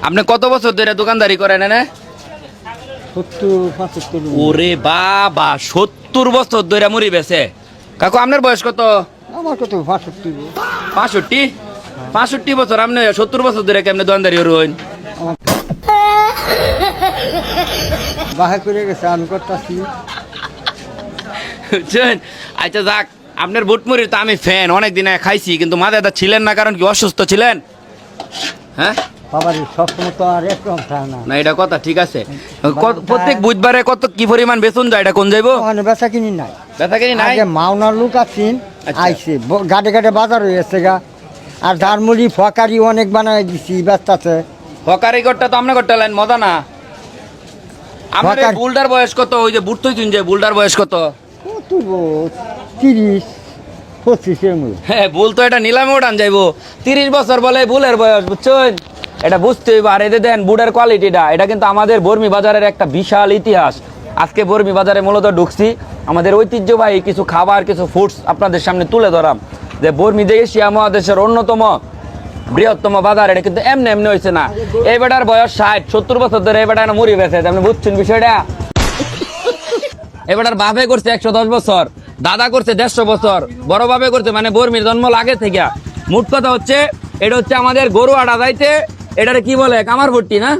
আপনি কত বছর ধরে দোকানদারি করেন এনে? 70-75। ওরে বাবা, 70 বছর ধরে মুড়ি বেচে। কাকু আপনার বয়স কত? আমার কত 65। 65? 65 বছর আপনি 70 বছর ধরে কেমনে দোকানদারি করুন? বাহার করে গেছে, আমি করতেছি। বুঝছেন? আচ্ছা যাক, আপনার বুট মুড়ির তো আমি ফ্যান, অনেক দিন আগে খাইছি, কিন্তু মাঝে দা ছিলেন না, কারণ কি অসুস্থ ছিলেন? হ্যাঁ বাবার সবসময় তো আর একরকম থাকে না। না, এটা কথা ঠিক আছে। প্রত্যেক বুধবারে কত কি পরিমাণ বেতন যায়, এটা কোন যাইবো? ওখানে বেচা কিনি নাই। ব্যথা কিনি নাই? আগে মাওনার লোক আছেন, আচ্ছা। আইছে গাড়ে গাড়ে বাজার হয়েছে গা। আর ধারমুড়ি ফকারি অনেক বানাই দিছি, ব্যস্ত আছে। হকারি করটা তো আপনি করতে লাইন মজা না। আপনার এই হকারি- বুলডার বয়স কত? ওই যে বুট তুই যে বুলডার বয়স কত? কত 30-25 এর মধ্যে। হ্যাঁ, বুল তো এটা নিলামে উঠান যাইবো। 30 বছর বলে বুলের বয়স, বুঝছেন? এটা বুঝতে হইব। আর এদের দেন বুটের কোয়ালিটিটা, এটা কিন্তু আমাদের বর্মি বাজারের একটা বিশাল ইতিহাস। আজকে বর্মি বাজারে মূলত ঢুকছি, আমাদের ঐতিহ্যবাহী কিছু খাবার, কিছু ফুডস আপনাদের সামনে তুলে ধরাম। যে বর্মি যে এশিয়া মহাদেশের অন্যতম বৃহত্তম বাজার, এটা কিন্তু এমনি এমনি হয়েছে না। এই বেটার বয়স 60-70 বছর ধরে এই বেটা মুড়ি বেছে, আপনি বুঝছেন বিষয়টা? এবারে বাপে করছে 110 বছর, দাদা করছে 150 বছর, বড় বাপে করছে, মানে বর্মির জন্ম লাগে থেকে। মোট কথা হচ্ছে, এটা হচ্ছে আমাদের গরু আড়া যাইতে, এটারে কি বলে, কামার ভর্তি না?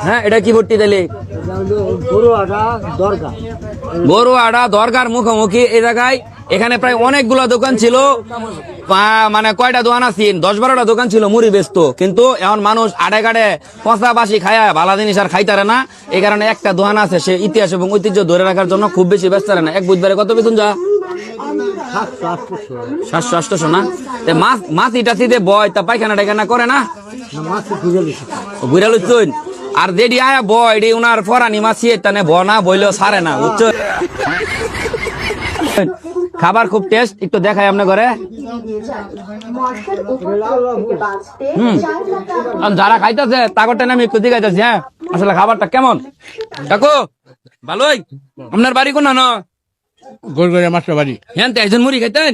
হ্যাঁ, এটা কি ভর্তি দিলে? গরু আড়া দরগার মুখোমুখি এই জায়গায়। এখানে প্রায় অনেকগুলো দোকান ছিল, মানে কয়টা দোকান আছে, 10-12টা দোকান ছিল মুড়ি বেচতো। কিন্তু এখন মানুষ আড়ে গাড়ে পচা বাসি খায়, ভালো জিনিস আর খাইতারে না। এই কারণে একটা দোকান আছে, সে ইতিহাস এবং ঐতিহ্য ধরে রাখার জন্য খুব বেশি ব্যস্ত না। এক বুধবারে কত বেতন যা? 700-800 না? মাছ ইটাছিতে বয় তা পায়খানা টাইখানা করে না? ঘুরে লুচ্ছুন। আর যেডি আয়া বয় এডি উনার ফরানি মাছি টানে বনা বইলেও ছাড়ে না, বুঝছো? খাবার খুব টেস্ট, একটু দেখাই আপনি ঘরে। যারা খাইতেছে তাগরটা আমি একটু দেখাইতেছি। হ্যাঁ, আসলে খাবারটা কেমন? কাকু ভালোই? আপনার বাড়ি কোন না? গোলগড়িয়া মাস্টার বাড়ি। হ্যাঁ, তো একজন মুড়ি খাইতেন?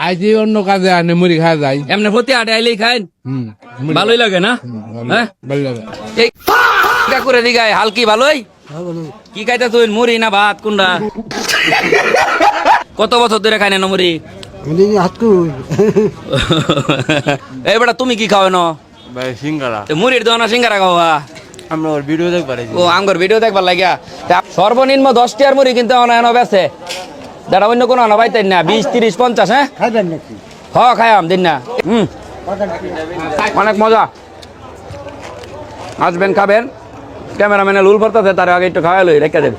আইজি অন্য কাজে আনে মুড়ি খাওয়া যায়। এমনি প্রতি আটে আইলেই খাইন? ভালোই লাগে না? হ্যাঁ, ভালো লাগে। এই কাকুরে দিগায় হালকি ভালোই? কি খাইতে তুই, মুড়ি না ভাত কোনটা? কত বছর ধরে খাই না মুড়ি? এই বেটা তুমি কি খাও না? ভাই সিঙ্গারা মুড়ির দোকান সিঙ্গারা খাওয়া? আমরা ওর ভিডিও দেখবার ও, আমগর ভিডিও দেখবার লাগিয়া। সর্বনিম্ন 10 টাকার মুড়ি কিন্তু এনে বেছে, যারা অন্য কোনো আনা পাইতেন না। 20, 30, 50। হ্যাঁ, খাইবেন নাকি? খায়াম দিন না। অনেক মজা। আসবেন, খাবেন। ক্যামেরাম্যানে লুল পড়তেছে, তার আগে একটু খাওয়া লই রেখে দেন।